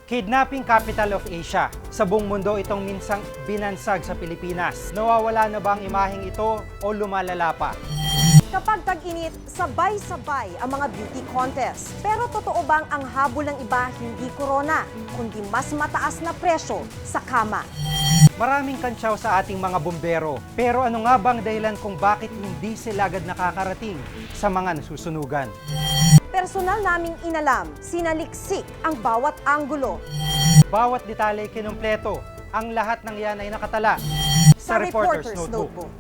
Kidnapping capital of Asia. Sa buong mundo itong minsang binansag sa Pilipinas. Nawawala na ba ang imaheng ito o lumalala pa? Kapag tag-init, sabay-sabay ang mga beauty contest. Pero totoo bang ang habol ng iba hindi corona, kundi mas mataas na presyo sa kama? Maraming kantsaw sa ating mga bumbero. Pero ano nga bang dahilan kung bakit hindi sila agad nakakarating sa mga nasusunugan? Personal naming inalam, sinaliksik ang bawat anggulo. Bawat detalye kinumpleto. Ang lahat ng yan ay nakatala sa Reporter's Notebook.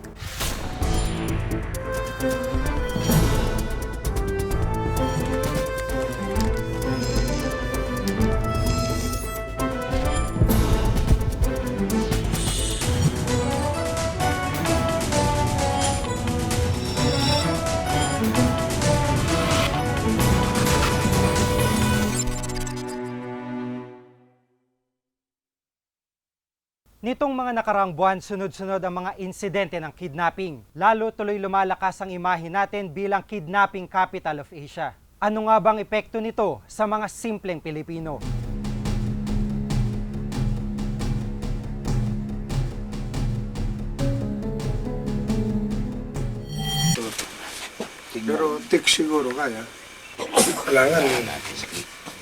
Nitong mga nakaraang buwan, sunod-sunod ang mga insidente ng kidnapping. Lalo tuloy lumalakas ang imahe natin bilang kidnapping capital of Asia. Ano nga bang epekto nito sa mga simpleng Pilipino? Pero tik siguro kaya. Kailangan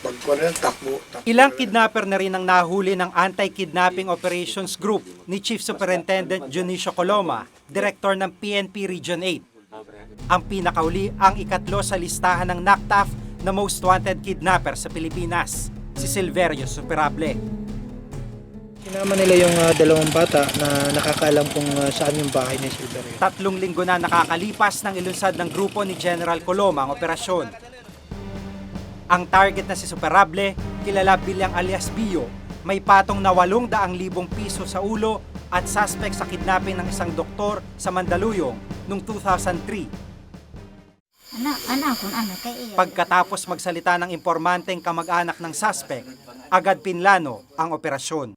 pagkuhan takbo. Ilang kidnapper na rin ang nahuli ng Anti-Kidnapping Operations Group ni Chief Superintendent Junicio Coloma, Director ng PNP Region 8. Ang pinakauli ang ikatlo sa listahan ng NACTAF na Most Wanted Kidnapper sa Pilipinas, si Silverio Superable. Sinama nila yung dalawang bata na nakakaalam kung saan yung bahay ni Silverio. 3 linggo na nakakalipas ng ilunsad ng grupo ni General Coloma ang operasyon. Ang target na si Superable, kilala bilang alias Bio, may patong na 800,000 piso sa ulo at suspect sa kidnapping ng isang doktor sa Mandaluyong noong 2003. Pagkatapos magsalita ng impormanteng kamag-anak ng suspect, agad pinlano ang operasyon.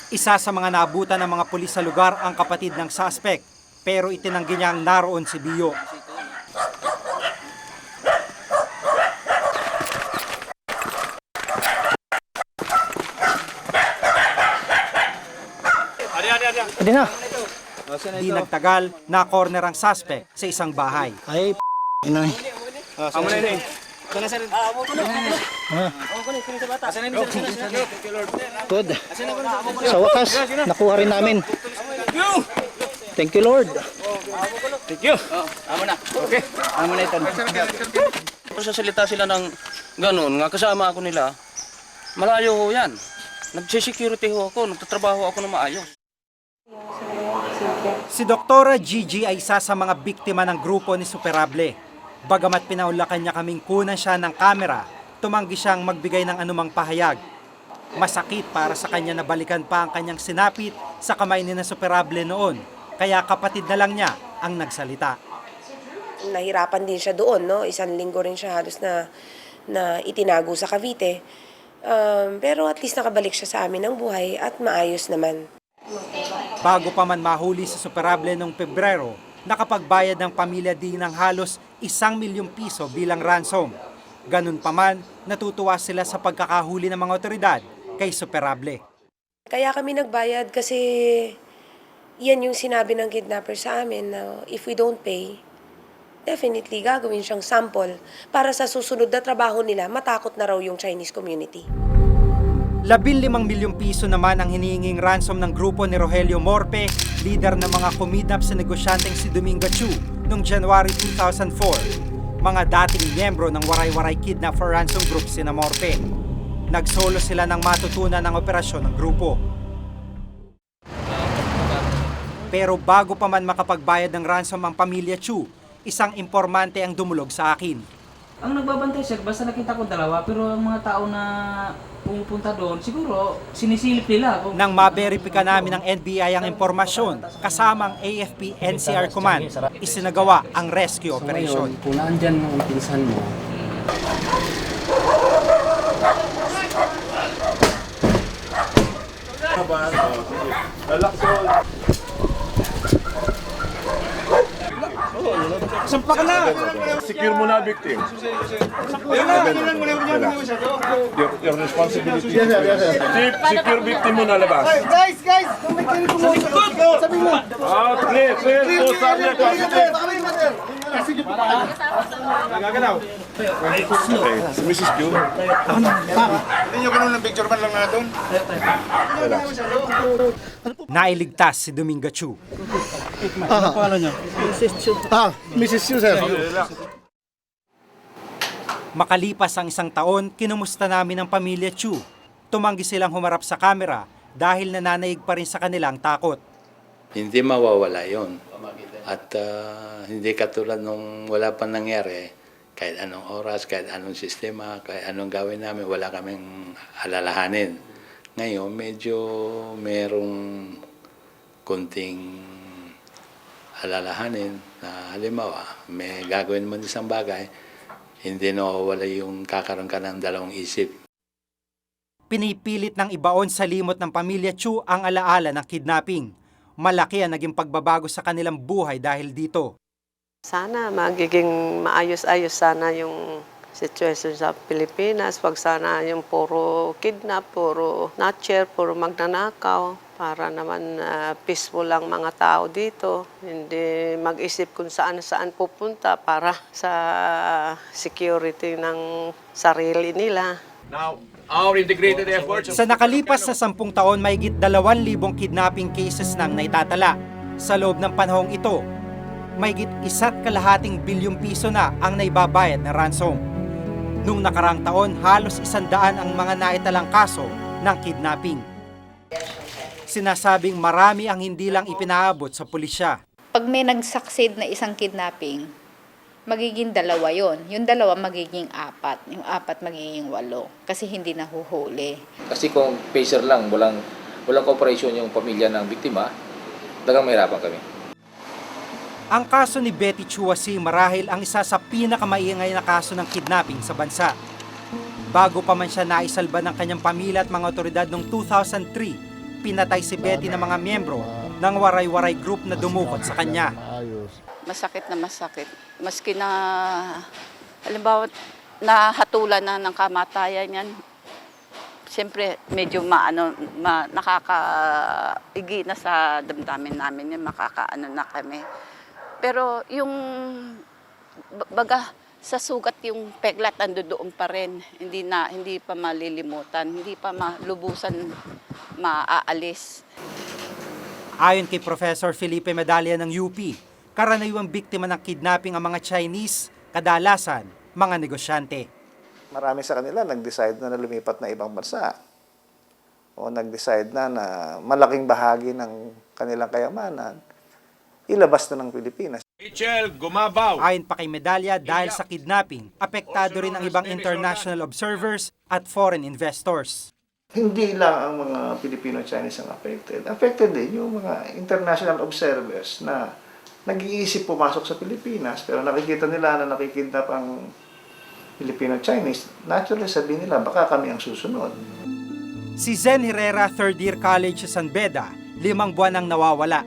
Isa sa mga naabutan ng mga pulis sa lugar ang kapatid ng suspect, pero itinanggi niyang naroon si Bio. Hindi na. Di nagtagal, na-corner ang suspect sa isang bahay. Ay, inoy. Good. Sa wakas, nakuha rin namin. Thank you, Lord. Thank you. Amo na. Okay. Amo na ito. Sasalita sila ng ganun, nga kasama ako nila. Malayo ho yan. Nag-security ho ako, nagtatrabaho ako ng maayos. Si Doktora Gigi ay isa sa mga biktima ng grupo ni Superable. Bagamat pinaulakan niya kaming kunan siya ng kamera, tumanggi siyang magbigay ng anumang pahayag. Masakit para sa kanya na balikan pa ang kanyang sinapit sa kamay ni na Superable noon, kaya kapatid na lang niya ang nagsalita. Nahirapan din siya doon, no? 1 linggo rin siya halos na itinago sa Cavite. Pero at least nakabalik siya sa amin ng buhay at maayos naman. Bago pa man mahuli sa Superable noong Pebrero, nakapagbayad ng pamilya din ng halos 1 milyong piso bilang ransom. Ganun pa man, natutuwa sila sa pagkakahuli ng mga otoridad kay Superable. Kaya kami nagbayad kasi yan yung sinabi ng kidnapper sa amin na if we don't pay, definitely gagawin siyang sample para sa susunod na trabaho nila, matakot na raw yung Chinese community. 15 milyong piso naman ang hinihinging ransom ng grupo ni Rogelio Morpe, leader ng mga kumidnap sa negosyanteng si Domingo Chu noong January 2004. Mga dating miyembro ng Waray-Waray Kidnap for Ransom Group sina Morpe. Nagsolo sila ng matutunan ng operasyon ng grupo. Pero bago pa man makapagbayad ng ransom ang pamilya Chu, isang impormante ang dumulog sa akin. Ang nagbabantay sir, basta nakita ko dalawa, pero ang mga tao na pumupunta doon, siguro sinisilip nila ako. Nang maberipika namin ng NBI ang impormasyon, kasamang AFP-NCR Command, isinagawa ang rescue operation. Kung naandyan ang pinsan mo, Secure mo na victim. Your responsibility. Chief, secure victim mo na labas. Guys! Kung may kinig ko sabi mo! Clear. Two subject. Okay, si Mrs. Q. Hindi nyo ganun ng picture man lang na doon. Nailigtas si Dominga Chu. Mrs. Yu, sir. Makalipas ang isang taon, kinumusta namin ang pamilya Chu. Tumanggi silang humarap sa kamera dahil nananaig pa rin sa kanilang takot. Hindi mawawala yon. At hindi katulad nung wala pa nangyari, kahit anong oras, kahit anong sistema, kahit anong gawin namin, wala kaming alalahanin. Ngayon, medyo merong kunting alalahanin na halimbawa, may gagawin mo isang bagay, hindi nawawala yung kakaroon ka ng dalawang isip. Pinipilit ng ibaon sa limot ng pamilya Chu ang alaala ng kidnapping. Malaki ang naging pagbabago sa kanilang buhay dahil dito. Sana magiging maayos-ayos sana yung situation sa Pilipinas. Wag sana yung puro kidnap, puro snatcher, puro magnanakaw. Para naman peaceful lang mga tao dito. Hindi mag-isip kung saan-saan pupunta para sa security ng sarili nila. Now, our integrated efforts. Sa nakalipas na 10 taon, mahigit 2,000 kidnapping cases nang naitatala. Sa loob ng panahong ito, mahigit 1.2 bilyong piso na ang naibabayad na ransom. Nung nakarang taon, halos 100 ang mga naitalang kaso ng kidnapping. Sinasabing marami ang hindi lang ipinaabot sa pulisya. Pag may nag-succeed na isang kidnapping, magiging 2 yon. Yung 2 magiging 4. Yung 4 magiging 8. Kasi hindi nahuhuli. Kasi kung pacer lang, walang cooperation yung pamilya ng biktima, dagang mahirapan kami. Ang kaso ni Betty Chuasi marahil ang isa sa pinakamaingay na kaso ng kidnapping sa bansa. Bago pa man siya naisalba ng kanyang pamilya at mga otoridad noong 2003, pinatay si Betty ng mga miyembro ng waray-waray group na dumukot sa kanya. Masakit na masakit. Maski na, halimbawa, nahatulan na ng kamatayan yan, siyempre medyo nakakaigi na sa damdamin namin yan, makakaano na kami. Pero yung, baga, sa sugat yung peglat andoon pa rin, hindi pa malilimutan, hindi pa malubusan maaalis. Ayon kay Professor Felipe Medalla ng UP, karaniwang biktima ng kidnapping ang mga Chinese, kadalasan mga negosyante. Marami sa kanila nag-decide na lumipat na ibang bansa o nag-decide na malaking bahagi ng kanilang kayamanan ilabas na ng Pilipinas. Rachel Gumabaw. Ayon pa kay Medalla, dahil sa kidnapping, apektado rin ang ibang international observers at foreign investors. Hindi lang ang mga Filipino-Chinese ang affected. Affected din yung mga international observers na nag-iisip pumasok sa Pilipinas pero nakikita nila na nakikidnap ang Filipino-Chinese. Naturally, sabihin nila, baka kami ang susunod. Si Zen Herrera, third year college sa San Beda, 5 buwan ang nawawala.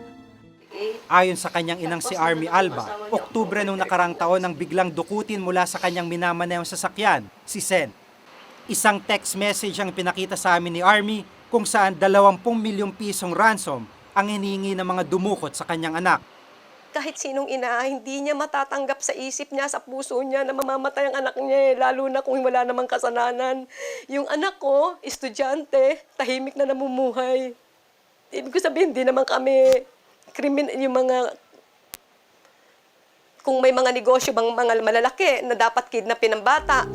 Ayon sa kanyang inang si Army Alba, Oktubre nung nakarang taon nang biglang dukutin mula sa kanyang minamanayang sasakyan, si Sen. Isang text message ang pinakita sa amin ni Army kung saan 20 milyong pisong ransom ang hinihingi ng mga dumukot sa kanyang anak. Kahit sinong ina, hindi niya matatanggap sa isip niya, sa puso niya na mamamatay ang anak niya, lalo na kung wala namang kasalanan. Yung anak ko, estudyante, tahimik na namumuhay. Ibig ko sabihin, hindi naman kami yung mga, kung may mga negosyo bang mga malalaki na dapat kidnapin ng bata.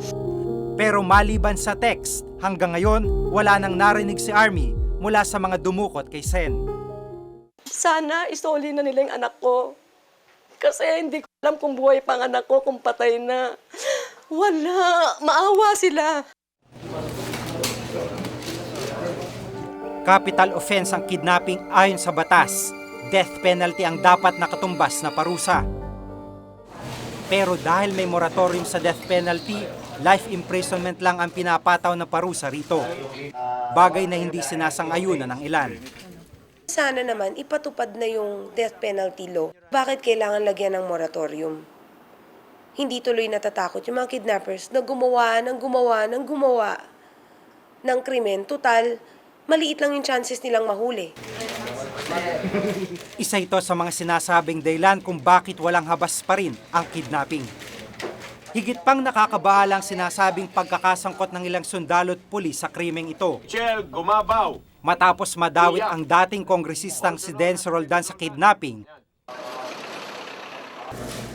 Pero maliban sa text, hanggang ngayon, wala nang narinig si Army mula sa mga dumukot kay Sen. Sana isoli na nila yung anak ko. Kasi hindi ko alam kung buhay pa ang anak ko, kung patay na. Wala, maawa sila. Capital offense ang kidnapping ayon sa batas. Death penalty ang dapat nakatumbas na parusa. Pero dahil may moratorium sa death penalty, life imprisonment lang ang pinapataw na parusa rito. Bagay na hindi sinasang-ayunan ng ilan. Sana naman ipatupad na yung death penalty law. Bakit kailangan lagyan ng moratorium? Hindi tuloy natatakot yung mga kidnappers na gumawa ng krimen. Total, maliit lang yung chances nilang mahuli. Isa ito sa mga sinasabing dahilan kung bakit walang habas pa rin ang kidnapping. Higit pang nakakabahalang sinasabing pagkakasangkot ng ilang sundalo at pulis sa krimeng ito. Michelle, gumabaw! Matapos madawit ang dating kongresistang si Denz Roldan sa kidnapping,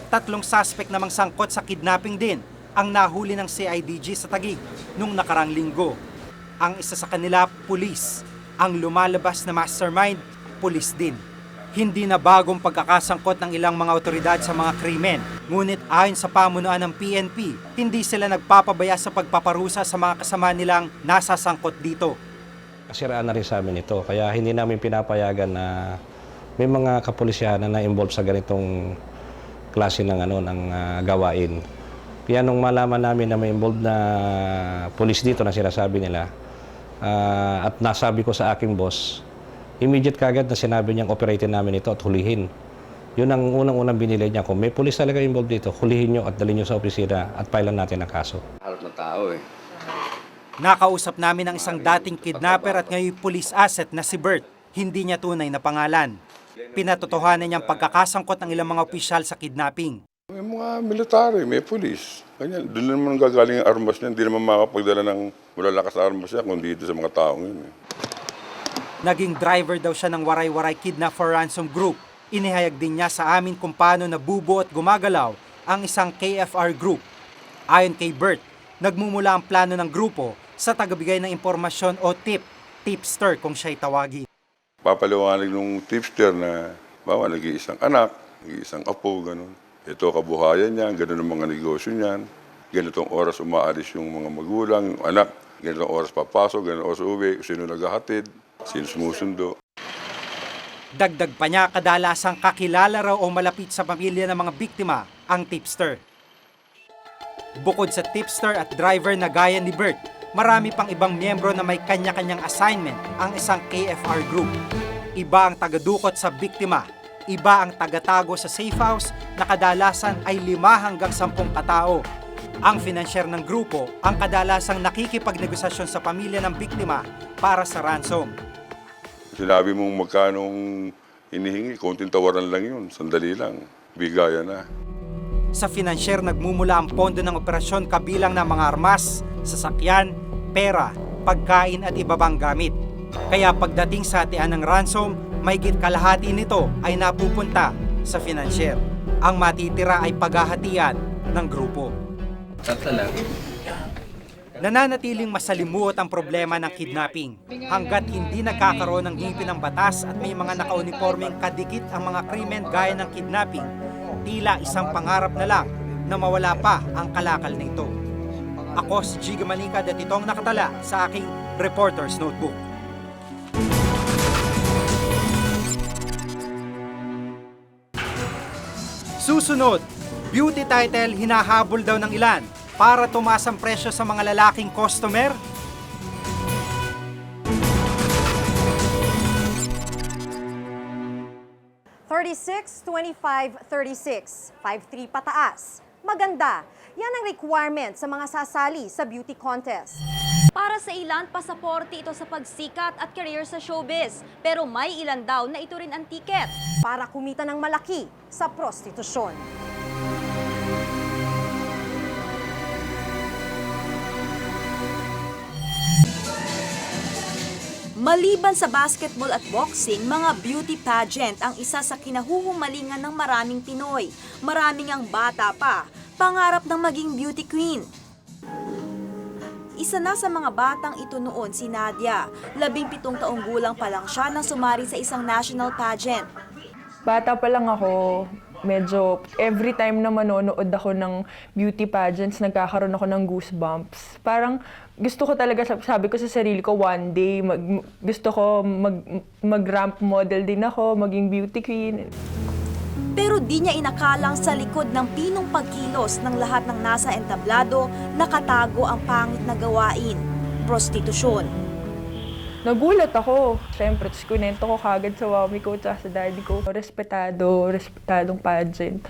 3 suspect namang sangkot sa kidnapping din ang nahuli ng CIDG sa Taguig nung nakarang linggo. Ang isa sa kanila, pulis. Ang lumalabas na mastermind, pulis din. Hindi na bagong pagkakasangkot ng ilang mga otoridad sa mga krimen. Ngunit ayon sa pamunuan ng PNP, hindi sila nagpapabaya sa pagpaparusa sa mga kasama nilang nasasangkot dito. Kasiraan na rin sa amin ito, kaya hindi namin pinapayagan na may mga kapulisyahan na na-involve sa ganitong klase ng gawain. Kaya nung malaman namin na may involved na pulis dito na sinasabi nila, at nasabi ko sa aking boss, immediate kagad na sinabi niyang operatin namin ito at hulihin. Yun ang unang-unang binili niya. Kung may pulis talaga involved dito, hulihin niyo at dalhin niyo sa opisina at filean natin ang kaso. Harap ng tao eh. Nakausap namin ang isang dating kidnapper at ngayon police asset na si Bert. Hindi niya tunay na pangalan. Pinatotohanan niyang pagkakasangkot ng ilang mga opisyal sa kidnapping. May mga military, may police. Ganyan. Doon naman gagaling ang armas niya. Hindi naman makakapagdala ng malalakas na armas niya kung dito sa mga taong yun. Naging driver daw siya ng waray-waray kidnap for ransom group. Inihayag din niya sa amin kung paano nabubuo at gumagalaw ang isang KFR group. Ayon kay Bert, nagmumula ang plano ng grupo sa tagabigay ng impormasyon o tipster kung siya'y tawagin. Papaliwanag ng tipster na bawa nag-iisang anak, nag-iisang apo, ganun. Ito kabuhayan niya, ganun ang mga negosyo niyan. Ganitong oras umaalis yung mga magulang, yung anak. Ganitong oras papasok, ganitong oras uwi, sino naghahatid, sino sumusundo. Dagdag pa niya, kadalasang kakilala raw o malapit sa pamilya ng mga biktima ang tipster. Bukod sa tipster at driver na gaya ni Bert, marami pang ibang miyembro na may kanya-kanyang assignment ang isang KFR group. Iba ang tagadukot sa biktima, iba ang tagatago sa safe house na kadalasan ay 5 hanggang 10 katao. Ang financier ng grupo ang kadalasang nakikipagnegosasyon sa pamilya ng biktima para sa ransom. Sinabi mong magkanong hinihingi, konting tawaran lang yun, sandali lang, bigayan na. Sa financier nagmumula ang pondo ng operasyon kabilang ng mga armas, sasakyan, pera, pagkain at iba pang gamit. Kaya pagdating sa hatian ng ransom, mahigit kalahati nito ay napupunta sa financier. Ang matitira ay paghahatian ng grupo. Nananatiling masalimuot ang problema ng kidnapping hanggat hindi nagkakaroon ng ngipin ng batas at may mga nakauniformeng kadikit ang mga krimen gaya ng kidnapping. Tila isang pangarap na lang na mawala pa ang kalakal na ito. Ako si Giga Malikad at itong nakatala sa aking Reporter's Notebook. Susunod, beauty title hinahabol daw ng ilan para tumaas ang presyo sa mga lalaking customer? $36, $25, $36, 5'3" pataas. Maganda. Yan ang requirement sa mga sasali sa beauty contest. Para sa ilan, pasaporte ito sa pagsikat at career sa showbiz. Pero may ilan daw na ito rin ang tiket. Para kumita ng malaki sa prostitusyon. Maliban sa basketball at boxing, mga beauty pageant ang isa sa kinahuhumalingan ng maraming Pinoy. Maraming ang bata pa, pangarap ng maging beauty queen. Isa na sa mga batang ito noon si Nadia. 17 taong gulang pa lang siya nang sumari sa isang national pageant. Bata pa lang ako, medyo every time na manonood ako ng beauty pageants, nagkakaroon ako ng goosebumps. Parang gusto ko talaga, sabi ko sa sarili ko, one day, gusto ko mag-ramp model din ako, maging beauty queen. Pero di niya inakalang sa likod ng pinong pagkilos ng lahat ng nasa entablado, nakatago ang pangit na gawain, prostitusyon. Nagulat ako. Siyempre, kunento ko kagad sa mami ko at sa daddy ko. Respetadong pageant.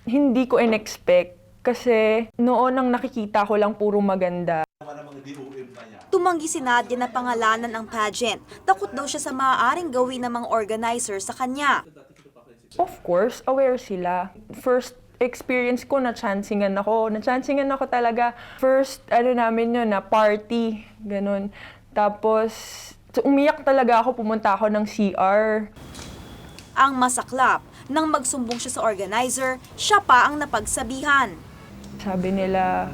Hindi ko in-expect kasi noon ang nakikita ko lang puro maganda. Tumanggi si Nadia na pangalanan ang pageant. Takot daw siya sa maaaring gawin ng mga organizer sa kanya. Of course, aware sila. First experience ko, na-chancingan ako. Na-chancingan ako talaga. First, namin yun, na party. Ganun. Tapos, umiyak talaga ako. Pumunta ako ng CR. Ang masaklap, nang magsumbong siya sa organizer, siya pa ang napagsabihan. Sabi nila,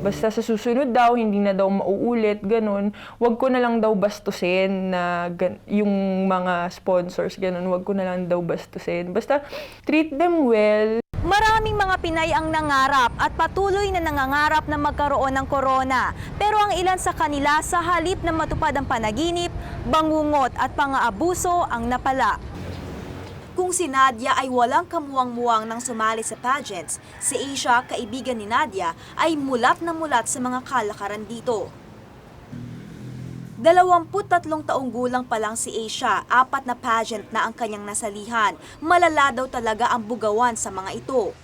basta sa susunod daw, hindi na daw mauulit, ganun. Wag ko na lang daw bastusin na yung mga sponsors, ganun. Wag ko na lang daw bastusin. Basta treat them well. Maraming mga Pinay ang nangarap at patuloy na nangangarap na magkaroon ng corona. Pero ang ilan sa kanila sa halip na matupad ang panaginip, bangungot at pang-aabuso ang napala. Kung si Nadia ay walang kamuwang-muwang nang sumali sa pageants, si Asia, kaibigan ni Nadia, ay mulat na mulat sa mga kalakaran dito. 23 taong gulang pa lang si Asia, 4 na pageant na ang kanyang nasalihan. Malala daw talaga ang bugawan sa mga ito.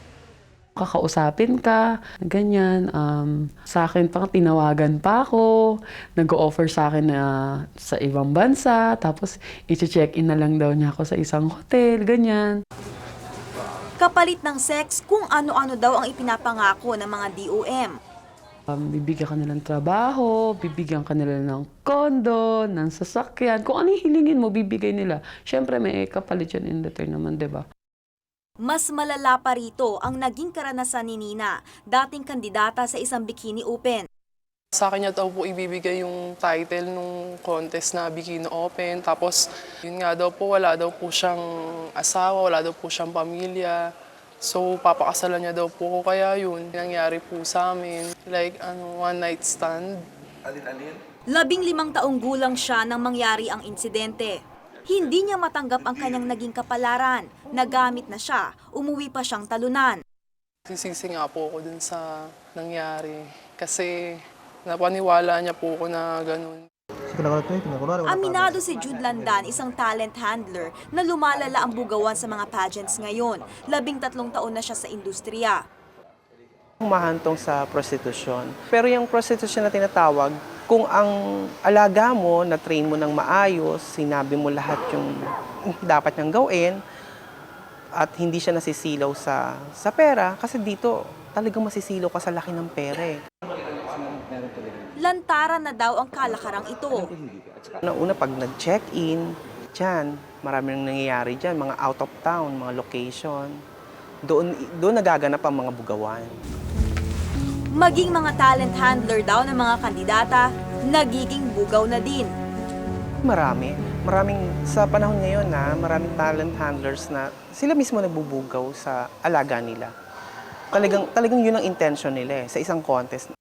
Kakausapin ka, ganyan. Sa akin pang tinawagan pa ako, nag-o-offer sa akin na sa ibang bansa, tapos i-check-in na lang daw niya ako sa isang hotel, ganyan. Kapalit ng sex, kung ano-ano daw ang ipinapangako ng mga DOM. Bibigyan ka nila ng trabaho, bibigyan ka nila ng kondo, ng sasakyan. Kung ano hilingin mo, bibigay nila. Siyempre may kapalit yan in return naman, di ba? Mas malala pa rito ang naging karanasan ni Nina, dating kandidata sa isang Bikini Open. Sa akin niya daw po ibibigay yung title nung contest na Bikini Open. Tapos yun nga daw po, wala daw po siyang asawa, wala daw po siyang pamilya. So papakasalan niya daw po ko, kaya yun, nangyari po sa amin. Like one night stand. 15 taong gulang siya nang mangyari ang insidente. Hindi niya matanggap ang kanyang naging kapalaran. Nagamit na siya, umuwi pa siyang talunan. Sisisi nga po ako dun sa nangyari kasi napaniwala niya po ako na ganun. Aminado si Jude Landan, isang talent handler na lumalala ang bugawan sa mga pageants ngayon. 13 taon na siya sa industriya. Humahantong sa prostitusyon. Pero yung prostitusyon na tinatawag, kung ang alaga mo, na-train mo ng maayos, sinabi mo lahat yung dapat niyang gawin, at hindi siya nasisilaw sa pera, kasi dito talagang masisilaw ka sa laki ng pera eh. Lantaran na daw ang kalakarang ito. Una, pag nag-check-in, dyan, maraming nangyayari dyan, mga out of town, mga location. Doon nagaganap ang mga bugawan. Maging mga talent handler daw ng mga kandidata, nagiging bugaw na din. Maraming sa panahon ngayon maraming talent handlers na sila mismo nagbubugaw sa alaga nila. Talagang yun ang intention nila sa isang contest.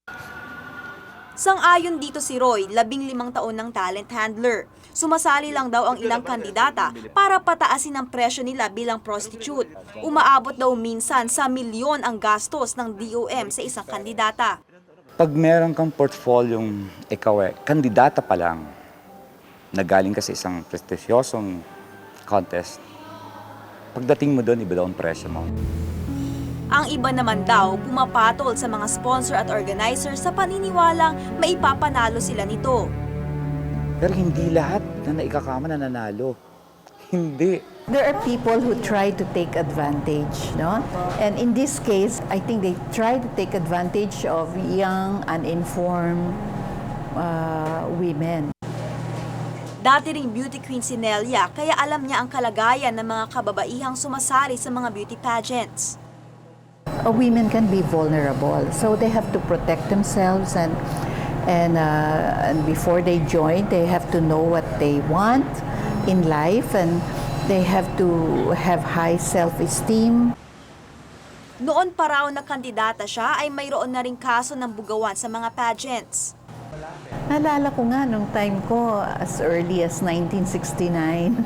Sang-ayon dito si Roy, 15 taon ng talent handler. Sumasali lang daw ang ilang kandidata para pataasin ang presyo nila bilang prostitute. Umaabot daw minsan sa milyon ang gastos ng DOM sa isang kandidata. Pag meron kang portfolyong ikaw kandidata pa lang, nagaling ka sa isang prestigyosong contest, pagdating mo doon, iba daw ang presyo mo. Ang iba naman daw pumapatol sa mga sponsor at organizer sa paniniwalang maipapanalo sila nito. Pero hindi lahat na naikakama na nanalo. Hindi. There are people who try to take advantage, no? And in this case, I think they try to take advantage of young, uninformed women. Dati ring beauty queen si Nelia, kaya alam niya ang kalagayan ng mga kababaihang sumasali sa mga beauty pageants. Women can be vulnerable, so they have to protect themselves and before they join, they have to know what they want in life and they have to have high self-esteem. Noon pa raw na kandidata siya ay mayroon na ring kaso ng bugawan sa mga pageants. Naalala ko nga nung time ko as early as 1969.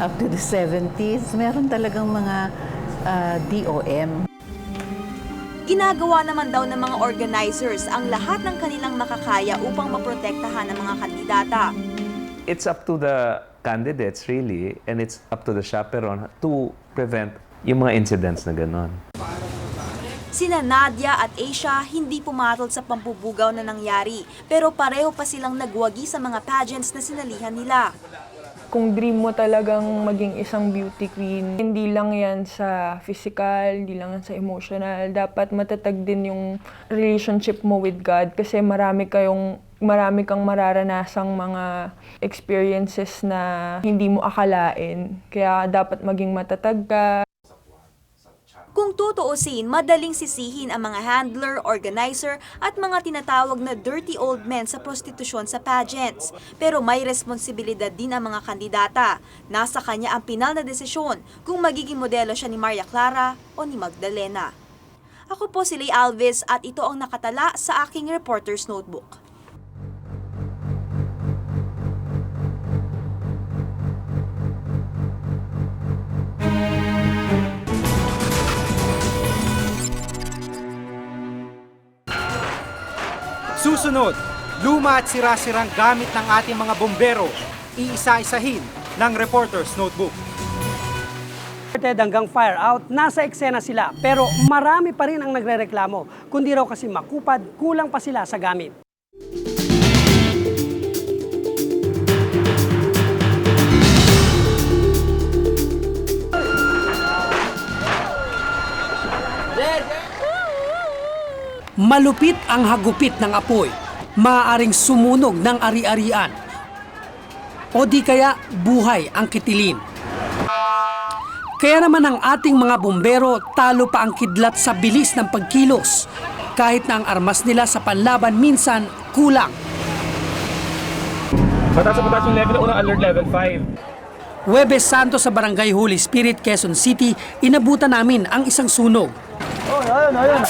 up to the 70s. Meron talagang mga DOM. Ginagawa naman daw ng mga organizers ang lahat ng kanilang makakaya upang maprotektahan ang mga kandidata. It's up to the candidates really, and it's up to the chaperone to prevent yung mga incidents na gano'n. Sina Nadia at Asia hindi pumatol sa pambubugaw na nangyari, pero pareho pa silang nagwagi sa mga pageants na sinalihan nila. Kung dream mo talagang maging isang beauty queen, hindi lang yan sa physical, hindi lang yan sa emotional. Dapat matatag din yung relationship mo with God kasi marami kang mararanasang mga experiences na hindi mo akalain. Kaya dapat maging matatag ka. Kung tutuusin, madaling sisihin ang mga handler, organizer at mga tinatawag na dirty old men sa prostitusyon sa pageants. Pero may responsibilidad din ang mga kandidata. Nasa kanya ang pinal na desisyon kung magiging modelo siya ni Maria Clara o ni Magdalena. Ako po si Lay Alves at ito ang nakatala sa aking Reporter's Notebook. Susunod, luma at sira-sirang gamit ng ating mga bombero. Iisa-isahin ng Reporter's Notebook. Hanggang fire out, nasa eksena sila pero marami pa rin ang nagrereklamo. Kundi raw kasi makupad, kulang pa sila sa gamit. Malupit ang hagupit ng apoy, maaaring sumunog ng ari-arian, o di kaya buhay ang kitilin. Kaya naman ang ating mga bumbero talo pa ang kidlat sa bilis ng pagkilos, kahit na ang armas nila sa panlaban minsan kulang. Mataas yung level, unang alert level 5. Huwebes Santo sa Barangay Holy Spirit, Quezon City, inabutan namin ang isang sunog. Ayun.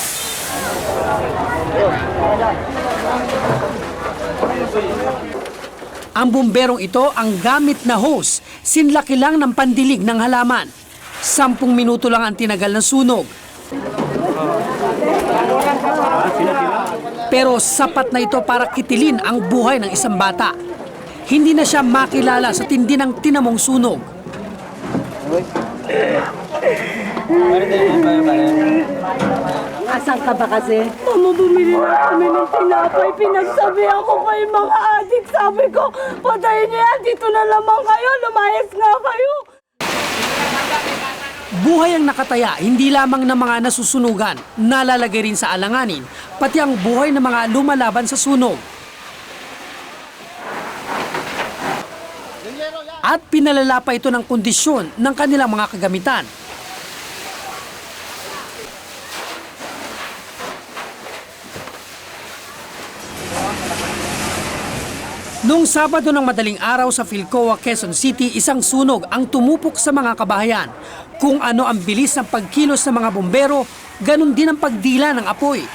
Ang bumberong ito ang gamit na hose, sinlaki lang ng pandilig ng halaman. 10 minuto lang ang tinagal ng sunog. Pero sapat na ito para kitilin ang buhay ng isang bata. Hindi na siya makilala sa tindi ng tinamong sunog. Asan ka ba kasi? Mama, bumili na kami ng tinapay. Pinagsabi ako kay mga adik. Sabi ko, patayin niya yan. Dito na lamang kayo. Lumayas nga kayo. Buhay ang nakataya, hindi lamang ng mga nasusunugan, nalalagay rin sa alanganin, pati ang buhay ng mga lumalaban sa sunog. At pinalala pa ito ng kondisyon ng kanilang mga kagamitan. Noong Sabado ng madaling araw sa Philcoa, Quezon City, isang sunog ang tumupok sa mga kabahayan. Kung ano ang bilis ng pagkilos ng mga bombero, ganun din ang pagdila ng apoy.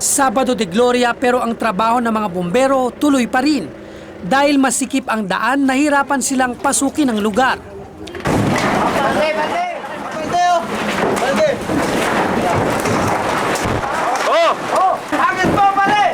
Sabado de Gloria pero ang trabaho ng mga bombero tuloy pa rin. Dahil masikip ang daan, nahirapan silang pasukin ang lugar. Agad po, pare!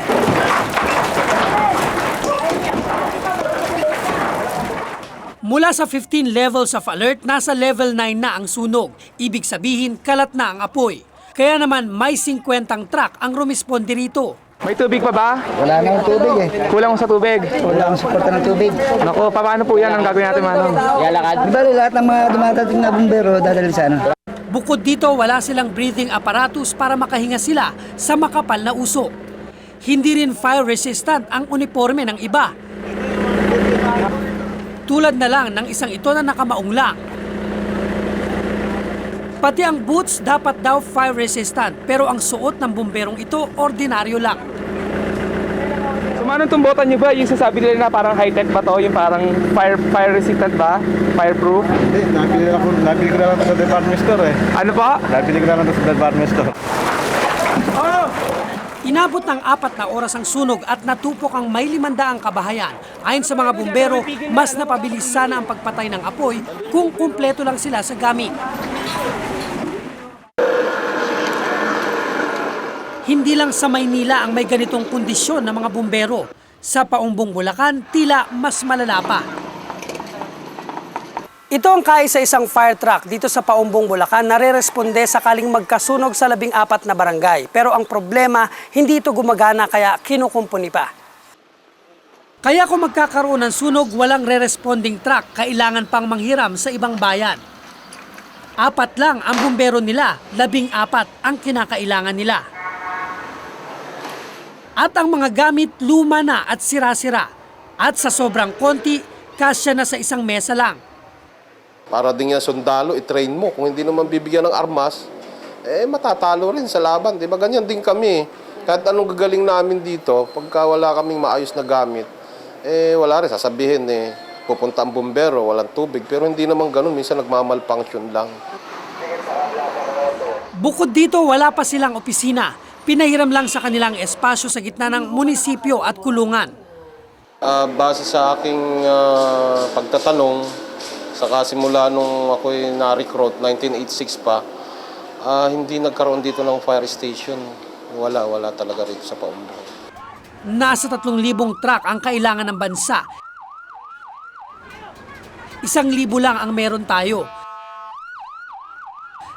Mula sa 15 levels of alert, nasa level 9 na ang sunog. Ibig sabihin, kalat na ang apoy. Kaya naman may 50 truck ang rumisponde rito. May tubig pa ba? Wala nang tubig eh. Kulang sa tubig. Wala akong suporta ng tubig. Naku, paano po yan ang gagawin natin, Manong? Lalakad. Di ba lahat ng mga dumadating na bumbero dadalhin sa ano? Bukod dito, wala silang breathing apparatus para makahinga sila sa makapal na usok. Hindi rin fire resistant ang uniforme ng iba. Tulad na lang ng isang ito na nakamaong lang. Pati ang boots dapat daw fire resistant pero ang suot ng bumberong ito ordinaryo lang. So, Manong, itong botan niyo ba? Yung sasabi nila na parang high-tech ba to? Yung parang fire resistant ba? Fireproof? Hindi, nabili ko na lang sa department store eh. Ano pa? Nabili ko na lang sa department store. Inabot ng 4 na oras ang sunog at natupok ang may 500 kabahayan. Ayon sa mga bumbero, mas napabilis sana ang pagpatay ng apoy kung kumpleto lang sila sa gamit. Hindi lang sa Maynila ang may ganitong kondisyon ng mga bumbero. Sa Paumbong, Bulacan, tila mas malala pa. Ito ang kaisa-isang fire truck dito sa Paumbong, Bulacan na re-responde sakaling magkasunog sa 14 na barangay. Pero ang problema, hindi ito gumagana kaya kinukumpuni pa. Kaya kung magkakaroon ng sunog, walang re-responding truck, kailangan pang manghiram sa ibang bayan. 4 lang ang bumbero nila, 14 ang kinakailangan nila. At ang mga gamit luma na at sira-sira. At sa sobrang konti, kasya na sa isang mesa lang. Para din yan sundalo, i-train mo. Kung hindi naman bibigyan ng armas, matatalo rin sa laban. Diba? Ganyan din kami. Kahit anong gagaling namin dito, pagka wala kaming maayos na gamit, wala rin. Sasabihin, pupunta ang bumbero, walang tubig. Pero hindi naman ganun. Minsan nagmamalfunction lang. Bukod dito, wala pa silang opisina. Pinahiram lang sa kanilang espasyo sa gitna ng munisipyo at kulungan. Base sa aking pagtatanong, saka simula nung ako'y na-recruit, 1986 pa, hindi nagkaroon dito ng fire station. Wala talaga rito sa Paumbong. Nasa 3,000 truck ang kailangan ng bansa. 1,000 lang ang meron tayo.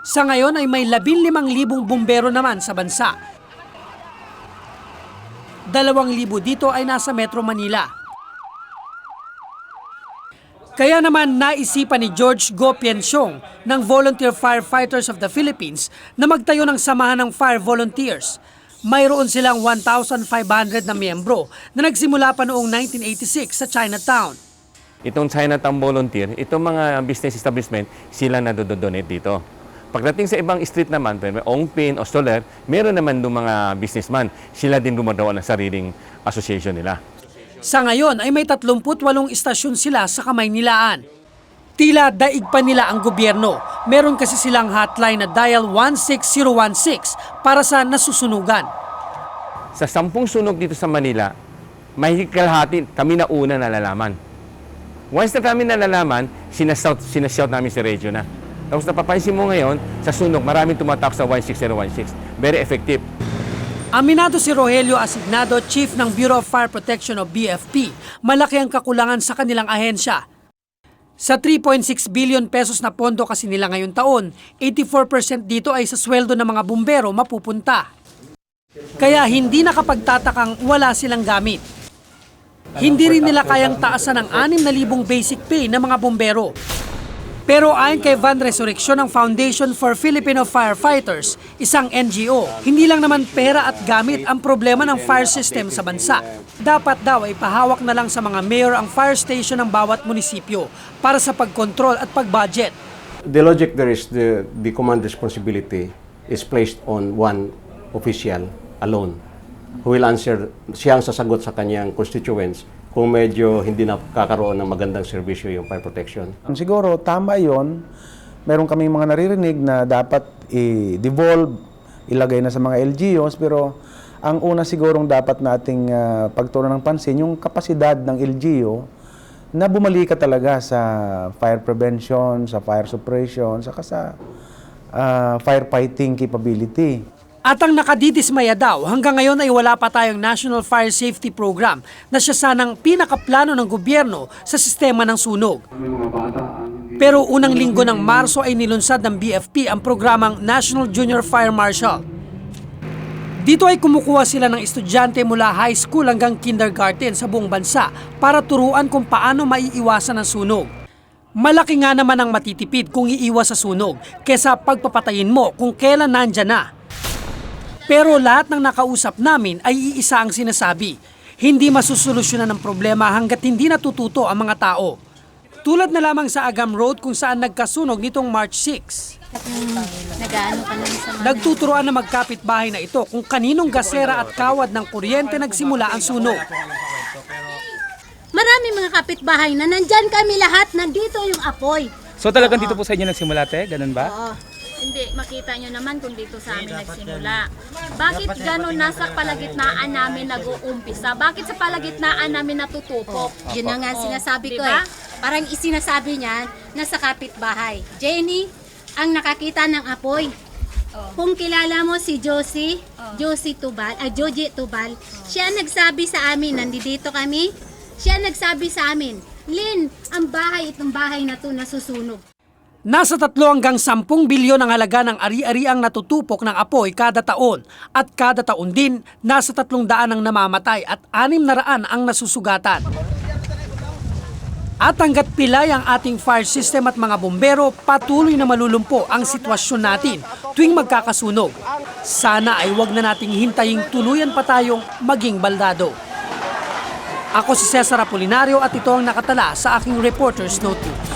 Sa ngayon ay may 15,000 bumbero naman sa bansa. 2,000 dito ay nasa Metro Manila. Kaya naman naisipan ni George Go Piensiong ng Volunteer Firefighters of the Philippines na magtayo ng samahan ng fire volunteers. Mayroon silang 1,500 na miyembro na nagsimula pa noong 1986 sa Chinatown. Itong Chinatown Volunteer, itong mga business establishment, sila nadodonate dito. Pagdating sa ibang street naman, Ongpin o Soler, meron naman doon mga businessman. Sila din gumagawa ng sariling association nila. Sa ngayon ay may 38 istasyon sila sa Kamaynilaan. Tila daig pa nila ang gobyerno. Meron kasi silang hotline na dial 16016 para sa nasusunugan. Sa 10 sunog dito sa Manila, mahigit kalahati kami na una nalalaman. Once na kami nalalaman, sinashout namin si radio na. Tapos napapansin mo ngayon, sa sunog, maraming tumatak sa 16016. Very effective. Aminado si Rogelio Asignado, Chief ng Bureau of Fire Protection o BFP. Malaki ang kakulangan sa kanilang ahensya. Sa 3.6 billion pesos na pondo kasi nila ngayong taon, 84% dito ay sa sweldo ng mga bumbero mapupunta. Kaya hindi nakapagtatakang wala silang gamit. Hindi rin nila kayang taasan ang 6,000 basic pay ng mga bumbero. Pero ayon kay Van Resurrection ng Foundation for Filipino Firefighters, isang NGO, hindi lang naman pera at gamit ang problema ng fire system sa bansa. Dapat daw ay pahawak na lang sa mga mayor ang fire station ng bawat munisipyo para sa pagkontrol at pag-budget. The logic there is the command responsibility is placed on one official alone who will answer, siyang sasagot sa kanyang constituents kung medyo hindi na kakaroon ng magandang serbisyo yung fire protection. Siguro tama yon. Meron kaming mga naririnig na dapat i-devolve, ilagay na sa mga LGUs, pero ang una sigurong dapat nating pagtuunan ng pansin, yung kapasidad ng LGU na bumalik ka talaga sa fire prevention, sa fire suppression, saka sa firefighting capability. At ang nakadidismaya daw, hanggang ngayon ay wala pa tayong National Fire Safety Program na siya sanang pinakaplano ng gobyerno sa sistema ng sunog. Pero unang linggo ng Marso ay nilunsad ng BFP ang programang National Junior Fire Marshal. Dito ay kumukuha sila ng estudyante mula high school hanggang kindergarten sa buong bansa para turuan kung paano maiiwasan ang sunog. Malaki nga naman ang matitipid kung iiwas sa sunog kesa pagpapatayin mo kung kailan nandyan na. Pero lahat ng nakausap namin ay iisa ang sinasabi. Hindi masusolusyonan ng problema hanggat hindi natututo ang mga tao. Tulad na lamang sa Agam Road kung saan nagkasunog nitong March 6. Nagtuturoan na magkapitbahay na ito kung kaninong gasera at kawad ng kuryente nagsimula ang sunog. Marami mga kapitbahay na nandyan kami lahat, nandito yung apoy. So talagang dito po sa inyo nagsimula, te? Ganun ba? Oo. Hindi, makita nyo naman kung dito sa amin nagsimula. Bakit ganun nasa palagitnaan namin nag-uumpisa? Bakit sa palagitnaan namin natutupok? Yun na nga sinasabi ko diba? Parang isinasabi niya na sa kapitbahay. Jenny, ang nakakita ng apoy. Kung kilala mo si Josie Tubal, siya nagsabi sa amin, nandito kami, siya nagsabi sa amin, Lynn, itong bahay na to nasusunog. Nasa 3 hanggang 10 bilyon ang halaga ng ari-ariang natutupok ng apoy kada taon at kada taon din nasa 300 ang namamatay at 600 ang nasusugatan. At hanggat pilay ang ating fire system at mga bombero, patuloy na malulumpo ang sitwasyon natin tuwing magkakasunog. Sana ay wag na nating hintayin tuluyan pa tayong maging baldado. Ako si Cesar Apolinario at ito ang nakatala sa aking Reporter's Notebook.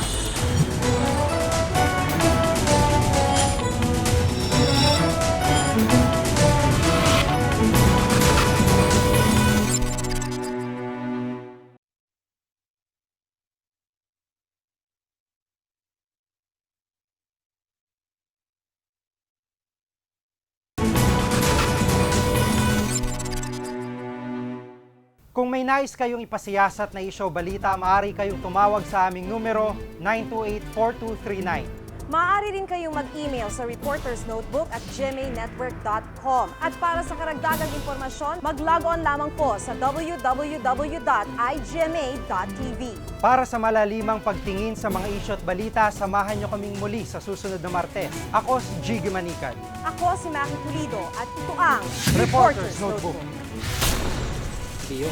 Kung may nais kayong ipasiyasat na isyo balita, maaari kayong tumawag sa aming numero 928-4239. Maaari rin kayong mag-email sa reportersnotebook@gmanetwork.com. At para sa karagdagang impormasyon, mag-log on lamang po sa www.igma.tv. Para sa malalimang pagtingin sa mga isyo at balita, samahan nyo kaming muli sa susunod na Martes. Ako si Jiggy Manikan. Ako si Maki Pulido at ito ang Reporter's Notebook. Biyo.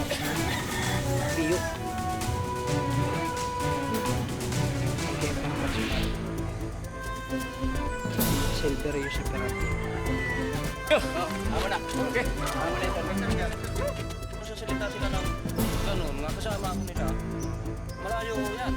Silver yung separate. Amo na. Okay. Amo na ito. Kung sasalita sila ng mga kasama ko nila, malayo yan.